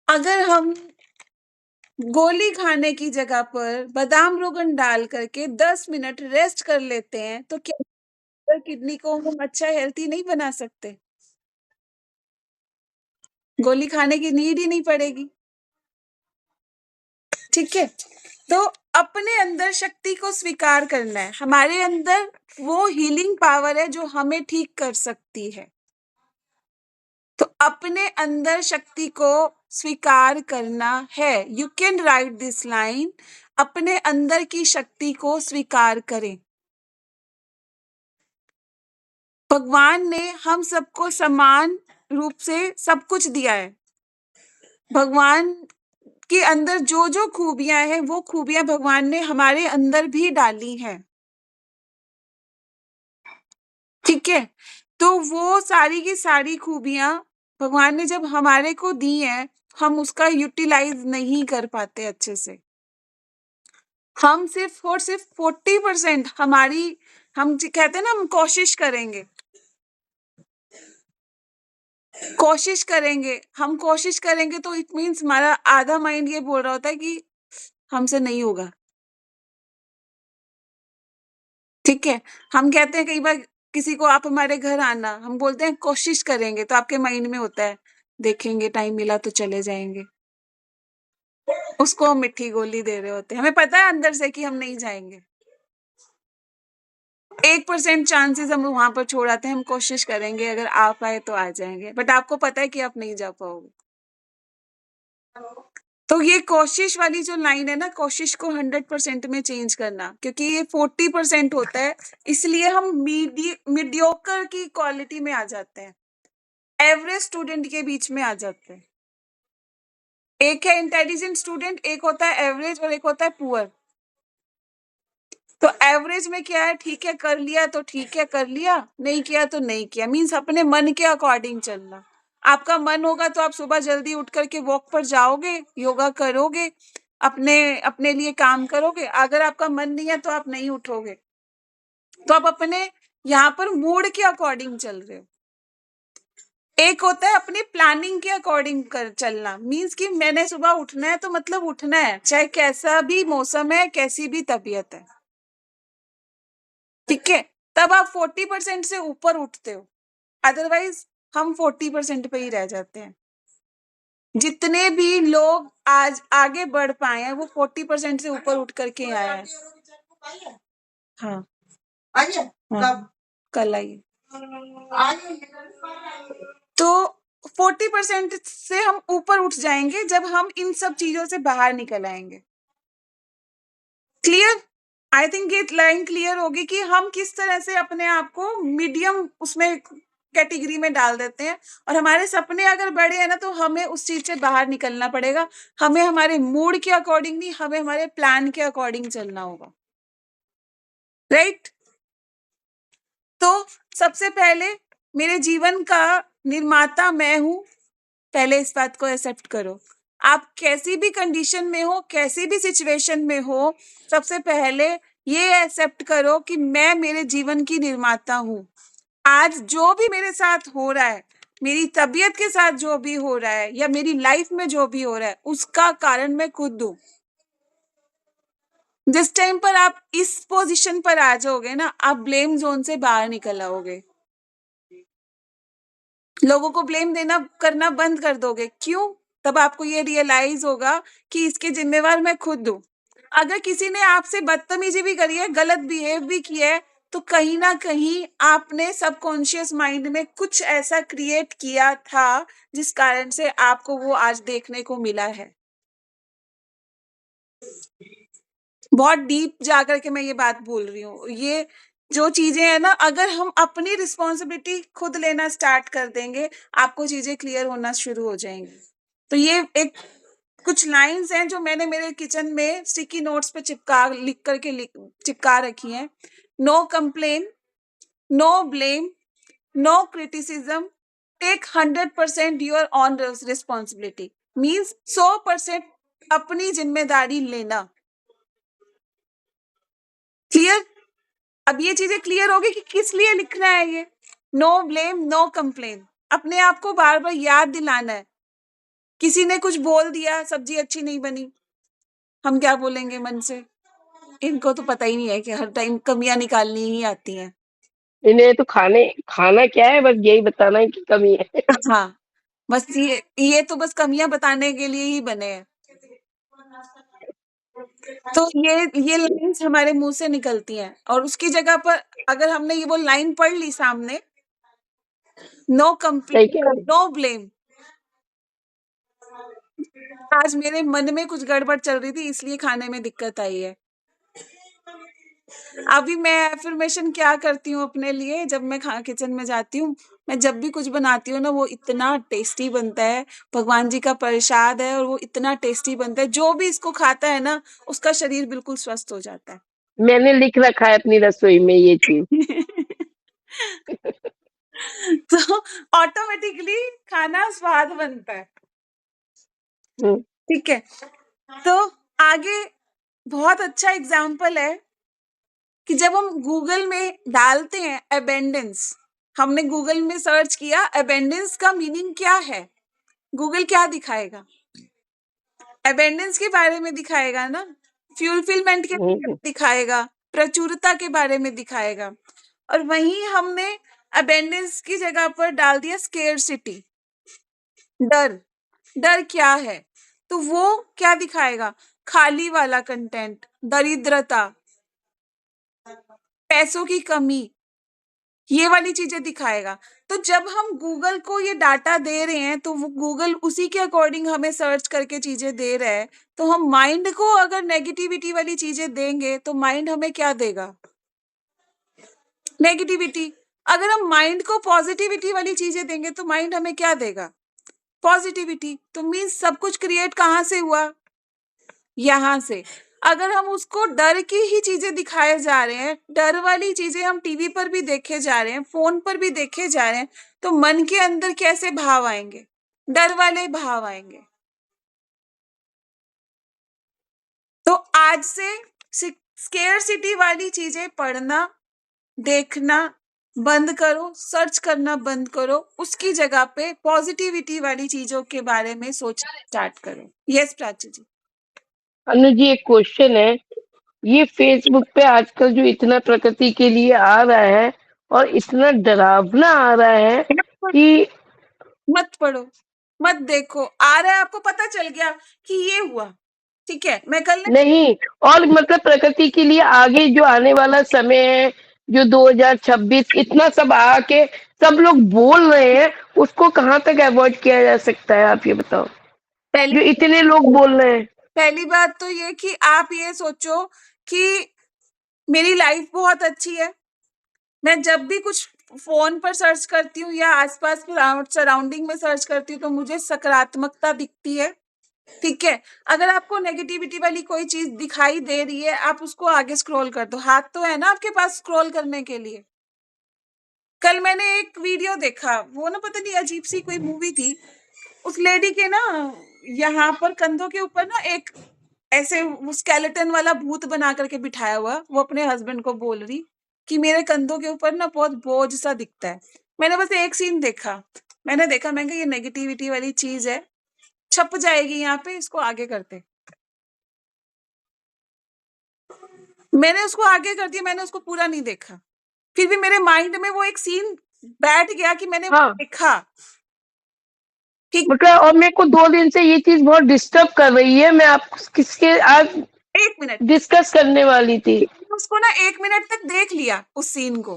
अगर हम गोली खाने की जगह पर बादाम रोगन डाल करके 10 मिनट रेस्ट कर लेते हैं, तो क्या किडनी को हम अच्छा हेल्थी नहीं बना सकते? गोली खाने की नीड ही नहीं पड़ेगी। ठीक है? तो अपने अंदर शक्ति को स्वीकार करना है। हमारे अंदर वो हीलिंग पावर है जो हमें ठीक कर सकती है। तो अपने अंदर शक्ति को स्वीकार करना है। You can write this line, अपने अंदर की शक्ति को स्वीकार करें। भगवान ने हम सबको समान रूप से सब कुछ दिया है। भगवान के अंदर जो खूबियां हैं, वो खूबियां भगवान ने हमारे अंदर भी डाली हैं। ठीक है? तो वो सारी की सारी खूबियां भगवान ने जब हमारे को दी हैं, हम उसका यूटिलाइज नहीं कर पाते अच्छे से। हम सिर्फ और सिर्फ 40% हम कहते हैं ना, हम कोशिश करेंगे, हम कोशिश करेंगे, तो इट मीन्स हमारा आधा माइंड ये बोल रहा होता है कि हमसे नहीं होगा। ठीक है? हम कहते हैं कई बार किसी को, आप हमारे घर आना, हम बोलते हैं कोशिश करेंगे, तो आपके माइंड में होता है देखेंगे, टाइम मिला तो चले जाएंगे। उसको हम मीठी गोली दे रहे होते हैं। हमें पता है अंदर से कि हम नहीं जाएंगे। 1% चांसेस हम वहां पर छोड़ आते हैं, हम कोशिश करेंगे, अगर आ पाए तो आ जाएंगे, बट आपको पता है कि आप नहीं जा पाओगे। तो ये कोशिश वाली जो लाइन है ना, कोशिश को 100% में चेंज करना, क्योंकि ये 40% होता है, इसलिए हम मीडियोकर की क्वालिटी में आ जाते हैं, एवरेज स्टूडेंट के बीच में आ जाते हैं। एक है इंटेलिजेंट स्टूडेंट, एक होता है एवरेज और एक होता है पुअर। तो एवरेज में क्या है, ठीक है कर लिया तो ठीक है कर लिया, नहीं किया तो नहीं किया, मीन्स अपने मन के अकॉर्डिंग चलना। आपका मन होगा तो आप सुबह जल्दी उठ करके वॉक पर जाओगे, योगा करोगे, अपने अपने लिए काम करोगे। अगर आपका मन नहीं है तो आप नहीं उठोगे। तो आप अपने यहाँ पर मूड के अकॉर्डिंग चल रहे हो। एक होता है अपनी प्लानिंग के अकॉर्डिंग कर चलना, मीन्स कि मैंने सुबह उठना है तो मतलब उठना है, चाहे कैसा भी मौसम है, कैसी भी तबीयत है। ठीक है? तब आप 40% से ऊपर उठते हो, अदरवाइज हम 40% पे ही रह जाते हैं। जितने भी लोग आज आगे बढ़ पाए हैं, वो 40% से ऊपर उठ करके आए हैं। हाँ, हाँ, कल आइए। तो 40% से हम ऊपर उठ जाएंगे जब हम इन सब चीजों से बाहर निकल आएंगे। क्लियर? आई थिंक ये लाइन क्लियर होगी कि हम किस तरह से अपने आप को मीडियम उसमें कैटेगरी में डाल देते हैं, और हमारे सपने अगर बड़े हैं ना, तो हमें उस चीज से बाहर निकलना पड़ेगा। हमें हमारे मूड के अकॉर्डिंग नहीं, हमें हमारे प्लान के अकॉर्डिंग चलना होगा। राइट? तो सबसे पहले मेरे जीवन का निर्माता मैं हूं, पहले इस बात को एक्सेप्ट करो। आप कैसी भी कंडीशन में हो, कैसी भी सिचुएशन में हो, सबसे पहले ये एक्सेप्ट करो कि मैं मेरे जीवन की निर्माता हूं। आज जो भी मेरे साथ हो रहा है, मेरी तबीयत के साथ जो भी हो रहा है, या मेरी लाइफ में जो भी हो रहा है, उसका कारण मैं खुद हूं। जिस टाइम पर आप इस पोजीशन पर आ जाओगे ना, आप ब्लेम जोन से बाहर निकल आओगे। लोगों को ब्लेम देना करना बंद कर दोगे। क्यों? तब आपको ये रियलाइज होगा कि इसके जिम्मेवार मैं खुद हूं। अगर किसी ने आपसे बदतमीजी भी करी है, गलत बिहेव भी किया है, तो कहीं ना कहीं आपने सबकॉन्शियस माइंड में कुछ ऐसा क्रिएट किया था, जिस कारण से आपको वो आज देखने को मिला है। बहुत डीप जाकर के मैं ये बात बोल रही हूँ। ये जो चीजें हैं ना, अगर हम अपनी रिस्पॉन्सिबिलिटी खुद लेना स्टार्ट कर देंगे, आपको चीजें क्लियर होना शुरू हो जाएंगी। तो ये एक कुछ लाइंस हैं जो मैंने मेरे किचन में स्टिकी नोट्स पे चिपका रखी हैं। No complain, no blame, no criticism, take 100% your own responsibility. Means 100% अपनी ज़िम्मेदारी लेना। क्लियर? अब ये चीज़ें क्लियर हो गई कि किस लिए लिखना है ये? No blame, no complain. अपने आप को बार-बार याद दिलाना है। किसी ने कुछ बोल दिया, सब्ज़ी अच्छी नहीं बनी, हम क्या बोलेंगे मन से? इनको तो पता ही नहीं है कि हर टाइम कमियाँ निकालनी ही आती हैं। इन्हें तो खाना क्या है, बस यही बताना है कि कमी है। हाँ, बस ये तो बस कमियाँ बताने के लिए ही बने हैं। तो ये लाइन्स हमारे मुँह से निकलती हैं और उसकी जगह पर अगर हमने ये वो लाइन पढ़ ली सामने, नो सही कह कंप्लेन, रहे हैं। No blame. आज मेरे मन में कुछ गड़बड़ चल रही थी इसलिए खाने में दिक्कत आई है। अभी मैं अफ़र्मेशन क्या करती हूँ अपने लिए जब मैं खा किचन में जाती हूँ, मैं जब भी कुछ बनाती हूँ ना वो इतना टेस्टी बनता है, भगवान जी का प्रसाद है और वो इतना टेस्टी बनता है, जो भी इसको खाता है ना, उसका शरीर बिल्कुल स्वस्थ हो जाता है। मैंने लिख रखा है अपनी रसोई में ये चीज़। तो ऑटोमेटिकली खाना स्वाद बनता है, हुँ, ठीक है? तो आगे बहुत अच्छा एग्ज़ाम्पल है कि जब हम गूगल में डालते हैं अबेंडेंस, हमने गूगल में सर्च किया अबेंडेंस का मीनिंग क्या है? गूगल क्या दिखाएगा? अबेंडेंस के बारे में दिखाएगा ना, फुलफिलमेंट के बारे में हुँ, दिखाएगा, प्रचुरता के बारे में दिखाएगा और वहीं हमने अबेंडेंस की जगह पर डाल दिया स्केर्सिटी, डर। डर क्या है? तो वो क्या दिखाएगा? खाली वाला कंटेंट, दरिद्रता, पैसों की कमी, ये वाली चीज़ें दिखाएगा। तो जब हम गूगल को ये डाटा दे रहे हैं, तो वो गूगल उसी के अकॉर्डिंग हमें सर्च करके चीज़ें दे रहा है। तो हम माइंड को अगर नेगेटिविटी वाली चीज़ें देंगे, तो माइंड हमें क्या देगा? नेगेटिविटी। अगर हम माइंड को पॉजिटिविटी वाली चीज़ें देंगे, तो माइंड हमें क्या देगा? पॉजिटिविटी। तो मीन्स सब कुछ क्रिएट कहाँ से हुआ? यहाँ से। अगर हम उसको डर की ही चीज़ें दिखाए जा रहे हैं, डर वाली चीज़ें हम टीवी पर भी देखे जा रहे हैं, फ़ोन पर भी देखे जा रहे हैं, तो मन के अंदर कैसे भाव आएँगे? डर वाले भाव आएँगे। तो आज से स्केर्सिटी वाली चीज़ें पढ़ना, देखना बंद करो, सर्च करना बंद करो, उसकी जगह पे पॉजिटिविटी वाली चीज़ों के बारे में सोचना स्टार्ट करो। यस प्राची जी। अनु जी एक क्वेश्चन है, ये फ़ेसबुक पे आजकल जो इतना प्रकृति के लिए आ रहा है और इतना डरावना आ रहा है कि मत पढ़ो, मत देखो, आ रहा है आपको पता चल गया कि ये हुआ, ठीक है? मैं कल ना नहीं, और मतलब प्रकृति के लिए आगे जो आने वाला समय है, जो 2026 इतना सब आके सब लोग बोल रहे हैं, उसको कहाँ तक अवॉइड किया जा सकता है, आप ये बताओ? पहली जो इतने लोग बोल रहे हैं। पहली बात तो ये कि आप ये सोचो कि मेरी लाइफ बहुत अच्छी है। मैं जब भी कुछ फ़ोन पर सर्च करती हूँ या आस-पास सराउंडिंग में सर्च करती हूँ, तो मुझे सकारात्मकता दिखती है, ठीक है? अगर आपको नेगेटिविटी वाली कोई चीज़ दिखाई दे रही है, आप उसको आगे स्क्रॉल कर दो। हाथ तो है ना आपके पास स्क्रॉल करने के लिए। कल मैंने एक वीडियो देखा, वो ना पता नहीं अजीब-सी कोई मूवी थी। उस लेडी के ना यहाँ पर कंधों के ऊपर ना एक ऐसे वो स्केलेटन वाला भूत बना करके बिठाया हुआ, वो अपने हस्बैंड को बोल रही कि मेरे कंधों के ऊपर ना बहुत बोझ-सा दिखता है। मैंने बस एक सीन देखा, मैंने कहा ये नेगेटिविटी वाली चीज़ है, छप जाएगी यहाँ पे, इसको आगे करते। मैंने उसको आगे कर दिया, मैंने उसको पूरा नहीं देखा। फिर भी मेरे माइंड में वो एक सीन बैठ गया कि मैंने वो हाँ, देखा, ठीक मतलब और मेरे को 2 दिन से ये चीज़ बहुत डिस्टर्ब कर रही है, मैं आप किसके आज 1 मिनट। डिस्कस करने वाली थी। उसको ना 1 मिनट तक देख लिया उस सीन को।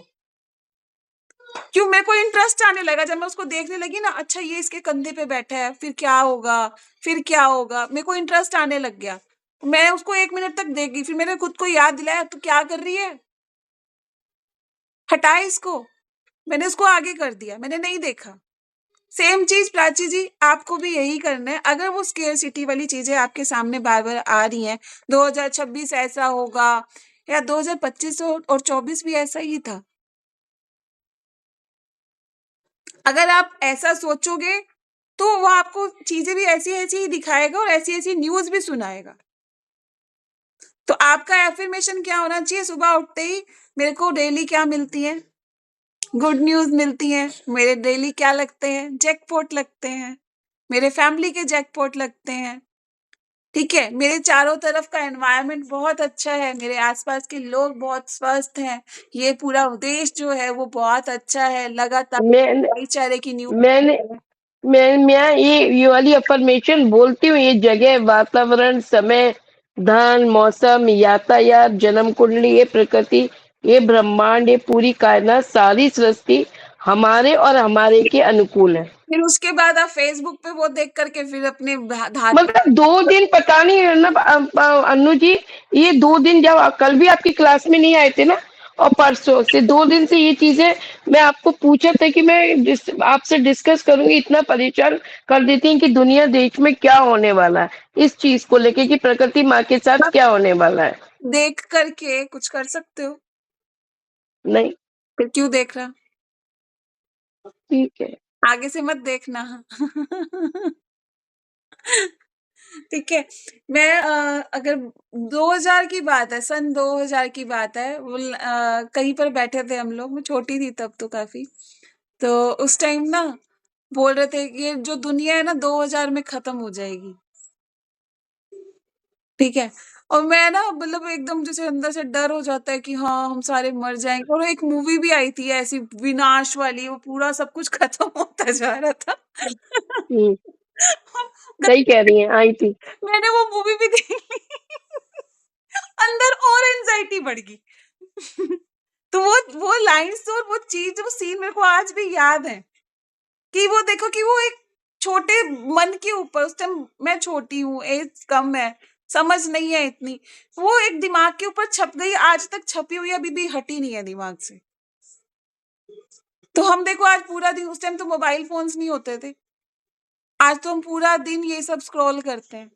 क्यों मेरे को इंटरेस्ट आने लगा जब मैं उसको देखने लगी ना, अच्छा ये इसके कंधे पे बैठा है, फिर क्या होगा? फिर क्या होगा? मेरे को इंटरेस्ट आने लग गया। मैं उसको 1 मिनट तक देख गई, फिर मैंने खुद को याद दिलाया, "तू क्या कर रही है? हटा इसको।" मैंने उसको आगे कर दिया, मैंने नहीं देखा। सेम चीज़ प्राची जी, आपको भी यही करना है। अगर वो स्केर्सिटी वाली चीज़ें आपके सामने बार-बार आ रही हैं, 2026 ऐसा होगा या 2025 और 24 भी ऐसा ही था। अगर आप ऐसा सोचोगे, तो वो आपको चीज़ें भी ऐसी-ऐसी ही दिखाएगा और ऐसी-ऐसी न्यूज़ भी सुनाएगा। तो आपका एफ़र्मेशन क्या होना चाहिए? सुबह उठते ही मेरे को डेली क्या मिलती है? गुड न्यूज़ मिलती हैं। मेरे डेली क्या लगते हैं? जैकपॉट लगते हैं। मेरे फैमिली के जैकपॉट लगते हैं। ठीक है? मेरे चारों तरफ का एनवायरनमेंट बहुत अच्छा है, मेरे आस-पास के लोग बहुत स्वस्थ हैं, ये पूरा देश जो है वो बहुत अच्छा है, लगातार मैंने भाईचारे की नींव मैंने पे है। मैं ये वाली अफ़र्मेशन बोलती हूँ, ये जगह, वातावरण, समय, धन, मौसम, यातायात, जन्म कुंडली, ये प्रकृति, ये ब्रह्मांड, ये पूरी कायनात, सारी सृष्टि हमारे और हमारे के अनुकूल है। फिर उसके बाद आप फ़ेसबुक पे वो देख कर के फिर अपने धार्मिक मतलब 2 दिन पता नहीं है ना अन्नू जी, ये 2 दिन जब कल भी आपकी क्लास में नहीं आए थे ना, और परसों से 2 दिन से ये चीज़ें मैं आपको पूछा था कि मैं आपसे डिस्कस करूँगी, इतना परेशान कर देती हैं कि दुनिया देश में क्या होने वाला है, इस चीज़ को लेके कि प्रकृति माँ के साथ क्या होने वाला है। देख कर के कुछ कर सकते हो, नहीं, फिर क्यों देख रहा? ठीक है। आगे से मत देखना। ठीक है। मैं अगर 2000 की बात है, सन 2000 की बात है, कहीं पर बैठे थे हम लोग, मैं छोटी थी तब तो काफ़ी। तो उस टाइम ना बोल रहे थे कि ये जो दुनिया है ना 2000 में खत्म हो जाएगी। ठीक है? और मैं ना मतलब एकदम जैसे अंदर से डर हो जाता है कि हाँ, हम सारे मर जाएँगे और एक मूवी भी आई थी ऐसी विनाश वाली, वो पूरा सब कुछ खत्म होता जा रहा था। हुँ, सही कह रही हैं, आई थी। मैंने वो मूवी भी देखी। अंदर और एंग्ज़ायटी बढ़ गई। तो वो लाइन्स और वो चीज़, वो सीन मेरे को आज भी याद है कि वो देखो कि वो एक छोटे मन के ऊपर, उस टाइम मैं छोटी हूँ, एज कम है, समझ नहीं है इतनी। वो एक दिमाग के ऊपर छप गई, आज तक छपी हुई है, अभी भी हटी नहीं है दिमाग से। तो हम देखो आज पूरा दिन, उस टाइम तो मोबाइल फ़ोन्स नहीं होते थे। आज तो हम पूरा दिन ये सब स्क्रॉल करते हैं।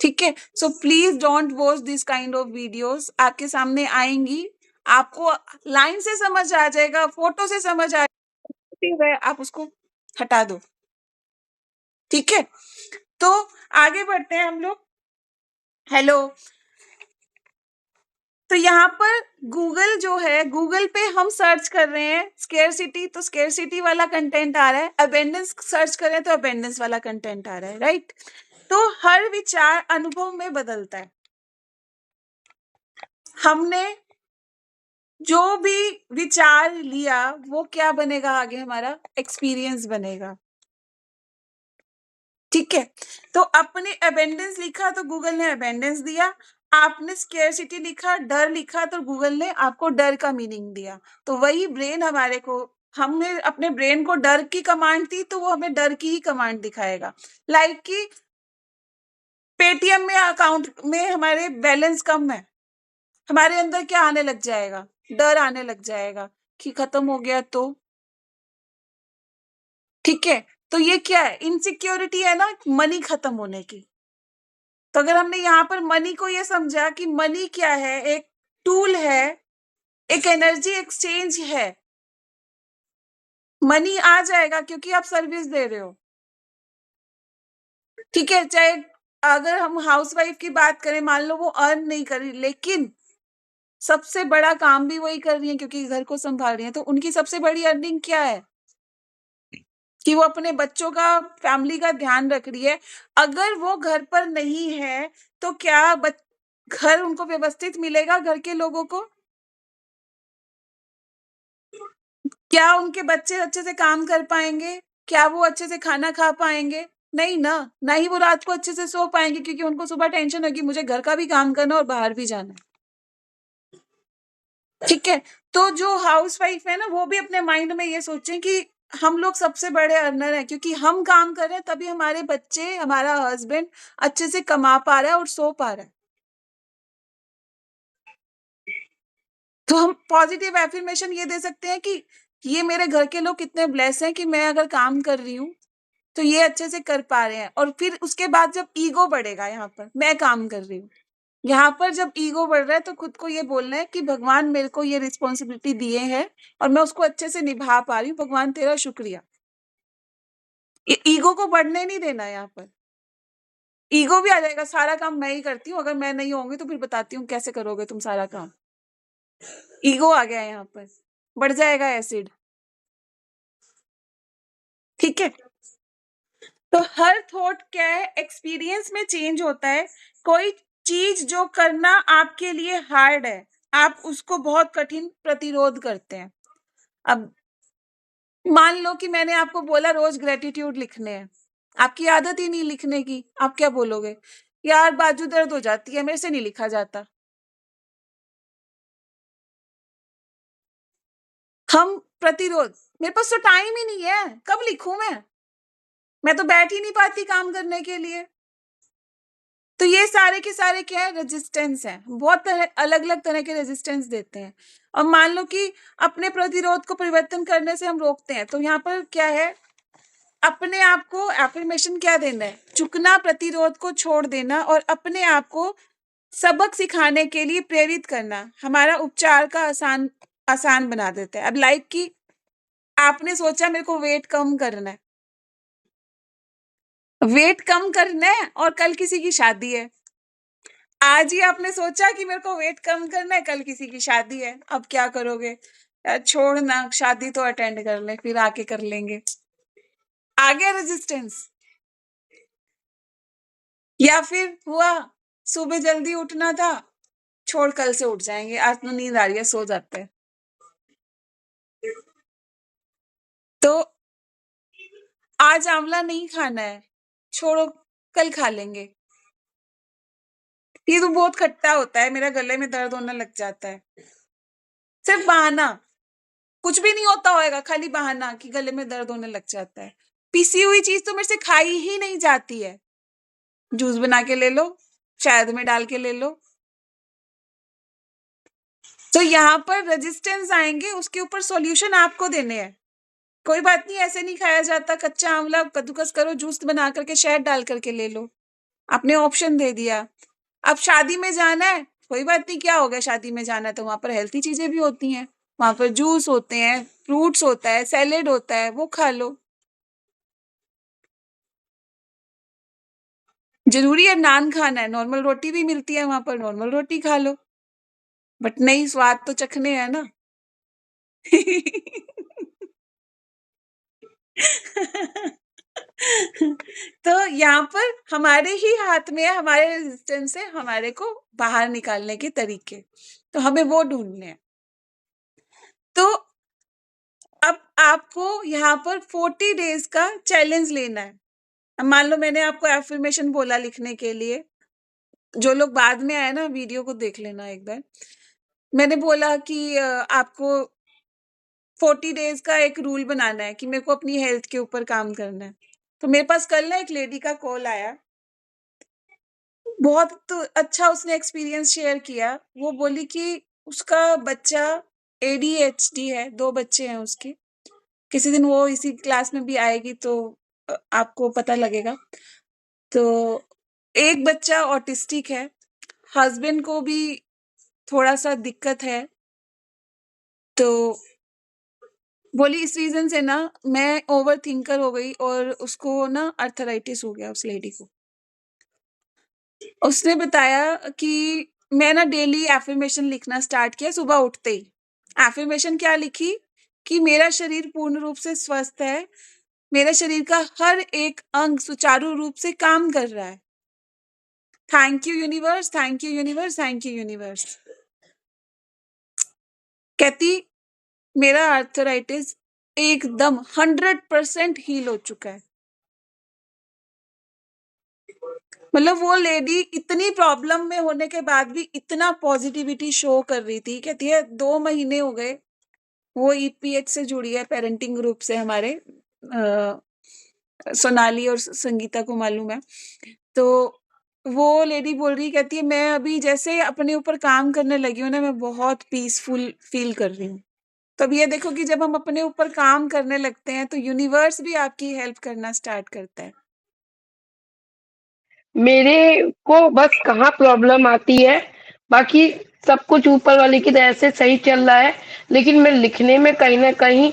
ठीक है? So please don't watch this kind of videos, आपके सामने आएँगी, आपको लाइन से समझ आ जाएगा, फ़ोटो से समझ आ है, आप उसको हटा दो। ठीक है? तो आगे बढ़ते हैं हम लोग। हेलो, तो यहाँ पर गूगल जो है, गूगल पे हम सर्च कर रहे हैं स्केर्सिटी, तो स्केर्सिटी वाला कंटेंट आ रहा है, अबंडेंस सर्च कर रहे हैं तो अबंडेंस वाला कंटेंट आ रहा है, राइट? तो हर विचार अनुभव में बदलता है। हमने जो भी विचार लिया वो क्या बनेगा आगे, हमारा एक्सपीरियंस बनेगा। ठीक है? तो अपने अबंडेंस लिखा तो गूगल ने अबंडेंस दिया, आपने स्केर्सिटी लिखा, डर लिखा तो गूगल ने आपको डर का मीनिंग दिया। तो वही ब्रेन हमारे को, हमने अपने ब्रेन को डर की कमांड दी तो वो हमें डर की ही कमांड दिखाएगा। लाइक कि पेटीएम में अकाउंट में हमारे बैलेंस कम है, हमारे अंदर क्या आने लग जाएगा? डर आने लग जाएगा कि खत्म हो गया तो? ठीक है? तो ये क्या है? इनसिक्योरिटी है ना मनी खत्म होने की। तो अगर हमने यहाँ पर मनी को ये समझा कि मनी क्या है? एक टूल है, एक एनर्जी एक्सचेंज है। मनी आ जाएगा क्योंकि आप सर्विस दे रहे हो। ठीक है? चाहे अगर हम हाउसवाइफ की बात करें, मान लो वो अर्न नहीं कर रही, लेकिन सबसे बड़ा काम भी वही कर रही हैं क्योंकि घर को सँभाल रही हैं, तो उनकी सबसे बड़ी अर्निंग क्या है? कि वो अपने बच्चों का, फैमिली का ध्यान रख रही है। अगर वो घर पर नहीं है, तो क्या घर उनको व्यवस्थित मिलेगा, घर के लोगों को? क्या उनके बच्चे अच्छे से काम कर पाएँगे? क्या वो अच्छे से खाना खा पाएँगे? नहीं ना, ना ही वो रात को अच्छे से सो पाएँगे क्योंकि उनको सुबह टेंशन होगी, मुझे घर का भी काम करना है और बाहर भी जाना है। ठीक है? तो जो हाउसवाइफ है ना, वो भी अपने माइंड में ये सोचें कि हम लोग सबसे बड़े अर्नर हैं क्योंकि हम काम कर रहे हैं तभी हमारे बच्चे, हमारा हस्बैंड अच्छे से कमा पा रहा है और सो पा रहा है। तो हम पॉजिटिव अफ़र्मेशन ये दे सकते हैं कि ये मेरे घर के लोग कितने ब्लेस हैं कि मैं अगर काम कर रही हूँ, तो ये अच्छे से कर पा रहे हैं, और फिर उसके बाद जब ईगो बढ़ेगा यहाँ पर, मैं काम कर रही हूँ। यहाँ पर जब ईगो बढ़ रहा है तो खुद को ये बोलना है कि भगवान मेरे को ये रिस्पॉन्सिबिलिटी दिए हैं और मैं उसको अच्छे से निभा पा रही हूँ, भगवान तेरा शुक्रिया। ईगो को बढ़ने नहीं देना यहाँ पर। ईगो भी आ जाएगा, सारा काम मैं ही करती हूँ, अगर मैं नहीं होंगी तो फिर बताती हूँ कैसे करोगे तुम सारा काम। ईगो आ गया यहाँ पर, बढ़ जाएगा एसिड। ठीक है, तो हर थॉट क्या है, एक्सपीरियंस में चेंज होता है। कोई चीज जो करना आपके लिए हार्ड है, आप उसको बहुत कठिन प्रतिरोध करते हैं। अब मान लो कि मैंने आपको बोला रोज ग्रेटिट्यूड लिखने हैं, आपकी आदत ही नहीं लिखने की, आप क्या बोलोगे? यार बाजू दर्द हो जाती है, मेरे से नहीं लिखा जाता। हम प्रतिरोध, मेरे पास तो टाइम ही नहीं है, कब लिखूं मैं तो बैठ ही नहीं पाती काम करने के लिए। तो ये सारे के सारे क्या है, रेजिस्टेंस है। बहुत अलग अलग तरह के रेजिस्टेंस देते हैं। और मान लो कि अपने प्रतिरोध को परिवर्तन करने से हम रोकते हैं, तो यहाँ पर क्या है, अपने आप को एफर्मेशन क्या देना है, चुकना, प्रतिरोध को छोड़ देना और अपने आप को सबक सिखाने के लिए प्रेरित करना हमारा उपचार का आसान बना देता है। अब लाइक कि आपने सोचा मेरे को वेट कम करना है और कल किसी की शादी है। आज ही आपने सोचा कि मेरे को वेट कम करना है, कल किसी की शादी है, अब क्या करोगे? यार छोड़ ना, शादी तो अटेंड कर ले, फिर आके कर लेंगे। आ गया रेजिस्टेंस। या फिर हुआ सुबह जल्दी उठना था, छोड़ कल से उठ जाएंगे, आज तो नींद आ रही है, सो जाते हैं। तो आज आंवला नहीं खाना है, छोड़ो कल खा लेंगे। ये तो बहुत खट्टा होता है, मेरा गले में दर्द होने लग जाता है। सिर्फ बहाना, कुछ भी नहीं होता होएगा, खाली बहाना कि गले में दर्द होने लग जाता है। पिसी हुई चीज तो मेरे से खाई ही नहीं जाती है। जूस बना के ले लो, शहद में डाल के ले लो। तो यहाँ पर रेजिस्टेंस आएंगे, उसके ऊपर सॉल्यूशन आपको देने हैं। कोई बात नहीं, ऐसे नहीं खाया जाता, कच्चा आंवला कद्दूकस करो, जूस बना करके शहद डाल करके ले लो। आपने ऑप्शन दे दिया। अब शादी में जाना है, कोई बात नहीं, क्या हो गया, शादी में जाना है तो वहां पर हेल्थी चीजें भी होती हैं, वहां पर जूस होते हैं, फ्रूट्स होता है, सैलेड होता है, वो खा लो। जरूरी है नान खाना है, नॉर्मल रोटी भी मिलती है वहां पर, नॉर्मल रोटी खा लो। बट नहीं, स्वाद तो चखने हैं ना। तो यहाँ पर हमारे ही हाथ में है, हमारे रेजिस्टेंस से हमारे को बाहर निकालने के तरीके, तो हमें वो ढूंढने हैं। तो अब आपको यहाँ पर 40 डेज का चैलेंज लेना है। अब मान लो मैंने आपको एफर्मेशन बोला लिखने के लिए, जो लोग बाद में आए ना, वीडियो को देख लेना एक बार। मैंने बोला कि आपको 40 डेज का एक रूल बनाना है कि मेरे को अपनी हेल्थ के ऊपर काम करना है। तो मेरे पास कल ना एक लेडी का कॉल आया, बहुत अच्छा उसने एक्सपीरियंस शेयर किया। वो बोली कि उसका बच्चा ADHD है, 2 बच्चे हैं उसके। किसी दिन वो इसी क्लास में भी आएगी तो आपको पता लगेगा। तो एक बच्चा ऑटिस्टिक है, हस्बैंड को भी थोड़ा-सा दिक्कत है। तो बोली इस रीज़न से ना मैं ओवरथिंकर हो गई और उसको ना आर्थराइटिस हो गया, उस लेडी को। उसने बताया कि मैं ना डेली एफर्मेशन लिखना स्टार्ट किया सुबह उठते ही। एफर्मेशन क्या लिखी कि मेरा शरीर पूर्ण रूप से स्वस्थ है, मेरे शरीर का हर एक अंग सुचारू रूप से काम कर रहा है। Thank you universe, thank you universe, thank you universe. कहती मेरा आर्थराइटिस एकदम 100% हील हो चुका है। मतलब वो लेडी इतनी प्रॉब्लम में होने के बाद भी इतना पॉजिटिविटी शो कर रही थी। कहती है 2 महीने हो गए, वो EPH से जुड़ी है, पेरेंटिंग ग्रुप से हमारे, सोनाली और संगीता को मालूम है। तो वो लेडी बोल रही, कहती है मैं अभी जैसे अपने ऊपर काम करने लगी हूँ ना, मैं बहुत पीसफुल फील कर रही हूँ। तो अब ये देखो कि जब हम अपने ऊपर काम करने लगते हैं तो यूनिवर्स भी आपकी हेल्प करना स्टार्ट करता है। मेरे को बस कहाँ प्रॉब्लम आती है, बाकी सब कुछ ऊपर वाले की दया से सही चल रहा है, लेकिन मैं लिखने में कहीं न कहीं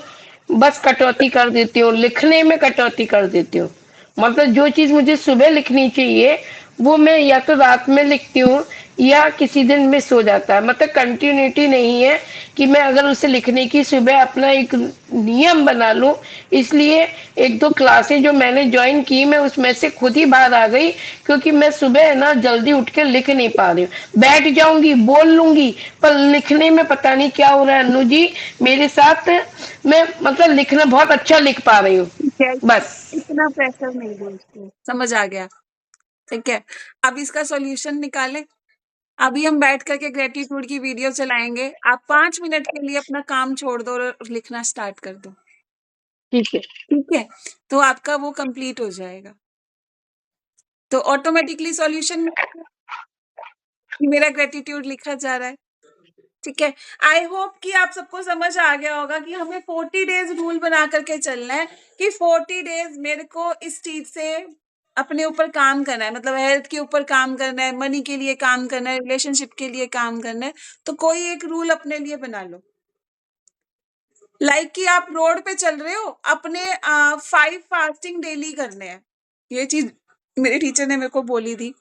बस कटौती कर देती हूँ, लिखने में कटौती कर देती हूँ। मतलब जो चीज़ मुझे सुबह लिखनी चाहिए, वो मैं या तो रात में लिखती हूँ या किसी दिन मिस हो जाता है। मतलब कंटिन्यूटी नहीं है कि मैं अगर उसे लिखने की सुबह अपना एक नियम बना लूँ, इसलिए 1-2 क्लासें जो मैंने जॉइन की, मैं उसमें से खुद ही बाहर आ गई, क्योंकि मैं सुबह ना जल्दी उठ के लिख नहीं पा रही हूँ। बैठ जाऊँगी, बोल लूँगी, पर लिखने में पता नहीं क्या हो रहा है अन्नू जी मेरे साथ। मैं मतलब लिखना बहुत अच्छा लिख पा रही हूँ, ठीक है, बस। इतना प्रेशर नहीं दो उसको, समझ आ गया, ठीक है। अब इसका सॉल्यूशन निकालें। अभी हम बैठ कर के ग्रेटिट्यूड की वीडियो चलाएँगे। आप 5 मिनट के लिए अपना काम छोड़ दो और लिखना स्टार्ट कर दो, ठीक है। ठीक है? तो आपका वो कंप्लीट हो जाएगा। तो ऑटोमेटिकली सॉल्यूशन कि मेरा ग्रेटिट्यूड लिखा जा रहा है, ठीक है। आई होप कि आप सबको समझ आ गया होगा कि हमें 40 डेज़ रूल बना कर के चलना है कि 40 डेज़ मेरे को इस चीज़ से अपने ऊपर काम करना है, मतलब हेल्थ के ऊपर काम करना है, मनी के लिए काम करना है, रिलेशनशिप के लिए काम करना है। तो कोई एक रूल अपने लिए बना लो। लाइक कि आप रोड पे चल रहे हो, अपने 5 फास्टिंग डेली करने हैं। ये चीज़ मेरे टीचर ने मेरे को बोली थी।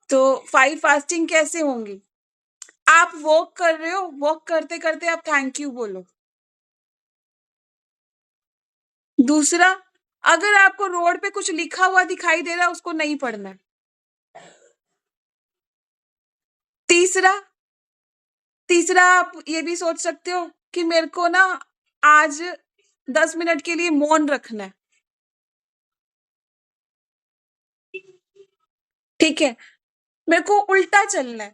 तो 5 फास्टिंग कैसे होंगी? आप वॉक कर रहे हो, वॉक करते-करते आप थैंक यू बोलो। दूसरा, अगर आपको रोड पे कुछ लिखा हुआ दिखाई दे रहा है, उसको नहीं पढ़ना है। तीसरा तीसरा आप ये भी सोच सकते हो कि मेरे को ना आज 10 मिनट के लिए मौन रखना है। ठीक है? मेरे को उल्टा चलना है।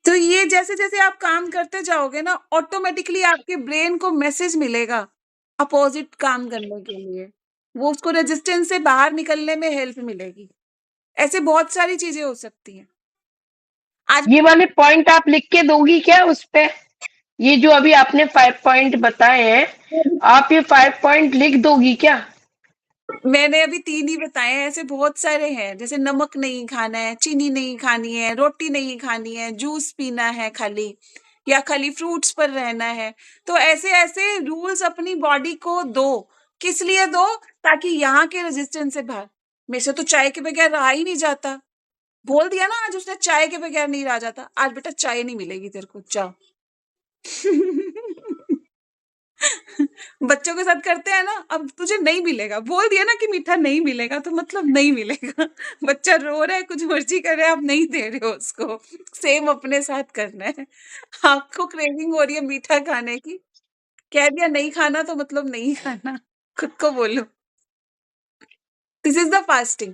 तो ये जैसे-जैसे आप काम करते जाओगे ना, ऑटोमेटिकली आपके ब्रेन को मैसेज मिलेगा, अपोज़िट काम करने के लिए। वो उसको रेज़िस्टेंस से बाहर निकलने में हेल्प मिलेगी। ऐसे बहुत सारी चीज़ें हो सकती हैं। आज ये वाले पॉइंट आप लिख के दोगी क्या उस पे? ये जो अभी आपने 5 पॉइंट बताए हैं, आप ये 5 पॉइंट लिख दोगी क्या? मैंने अभी 3 ही बताए हैं, ऐसे बहुत सारे हैं, जैसे नमक नहीं खाना है, चीनी नहीं खानी है, रोटी नहीं खानी है, जूस पीना है खाली या खाली फ्रूट्स पर रहना है। तो ऐसे-ऐसे रूल्स अपनी बॉडी को दो। किस लिए दो? ताकि यहाँ के रेज़िस्टेंस से बाहर मेरे से तो चाय के बगैर रहा ही नहीं जाता। बोल दिया ना आज उसने चाय के बगैर नहीं रहा जाता। आज बेटा चाय नहीं मिलेगी तेरे को, जा। बच्चों के साथ करते हैं ना, अब तुझे नहीं मिलेगा, बोल दिया ना कि मीठा नहीं मिलेगा तो मतलब नहीं मिलेगा। बच्चा रो रहा है, कुछ मर्ज़ी कर रहा है, आप नहीं दे रहे हो उसको। सेम अपने साथ करना है। आपको क्रेविंग हो रही है मीठा खाने की, कह दिया नहीं खाना तो मतलब नहीं खाना, खुद को बोलो। This is the fasting.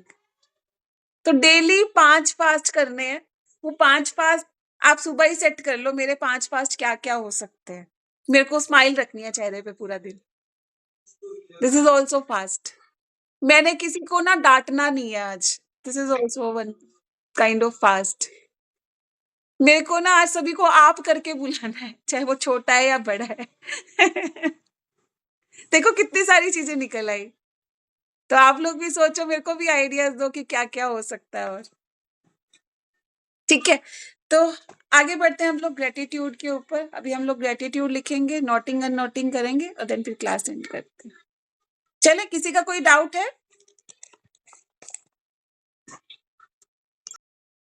तो डेली 5 फास्ट करने हैं। वो 5 फास्ट आप सुबह ही सेट कर लो, मेरे 5 फास्ट क्या-क्या हो सकते हैं। मेरे को स्माइल रखनी है चेहरे पे पूरा दिन। This is also fast. मैंने किसी को ना डाँटना नहीं है आज। This is also one kind of fast. मेरे को ना आज सभी को आप करके बुलाना है, चाहे वो छोटा है या बड़ा है। देखो कितनी सारी चीज़ें निकल आई। तो आप लोग भी सोचो, मेरे को भी आइडियाज़ दो कि क्या-क्या हो सकता है और। ठीक है? तो आगे बढ़ते हैं हम लोग ग्रैटिट्यूड के ऊपर। अभी हम लोग ग्रैटिट्यूड लिखेंगे, नोटिंग अननोटिंग करेंगे और देन फिर क्लास एंड करते हैं। चलें, किसी का कोई डाउट है?